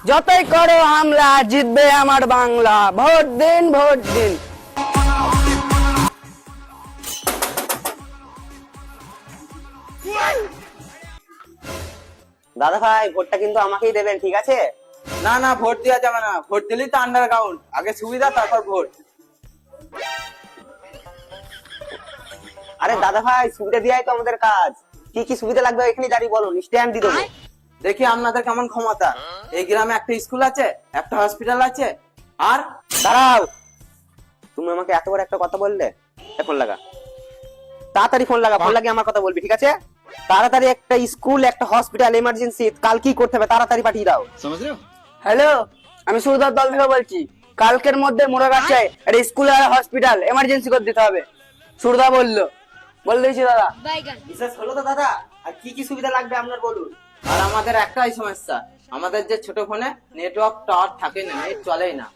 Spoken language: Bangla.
যতই করো হামলা, জিতবে আমার বাংলা। ভোট দিন, ভোট দিন। দাদা ভাই, ভোটটা কিন্তু আমাকেই দেবেন, ঠিক আছে? না না, ভোট দেওয়া যাবে না। ভোট দিলেই তো আন্ডারগ্রাউন্ড, আগে সুবিধা তারপর ভোট। আরে দাদা ভাই, সুবিধা দেওয়াই তো আমাদের কাজ। কি কি সুবিধা লাগবে এখানে দাঁড়িয়ে বলুন, স্ট্যান্ড দিয়ে দেবো। দেখি আপনাদের কেমন ক্ষমতা। এই গ্রামে একটা স্কুল আছে, একটা হসপিটাল আছে, আর দাঁড়াও, তুমি আমাকে এত বড় একটা কথা বললে। ফোন লাগা, তাড়াতাড়ি ফোন লাগা। ফোন লাগিয়ে আমার কথা বলবি, ঠিক আছে? তাড়াতাড়ি একটা স্কুল, একটা হসপিটাল এমার্জেন্সি, কাল কি করতে হবে তাড়াতাড়ি পাঠিয়ে দাও। হ্যালো, আমি সুরদার দল থেকে বলছি। কালকের মধ্যে মোড়াগাছায় একটা স্কুল আর হসপিটাল এমার্জেন্সি করে দিতে হবে। সুরদা বললো, বলে দিয়েছি দাদা। বিশেষ হলো তো দাদা, আর কি কি সুবিধা লাগবে আপনার বলুন। আর আমাদের একটাই সমস্যা, আমাদের যে ছোট ফোনে নেটওয়ার্ক টাওয়ার থাকে না, নেট চলেই না।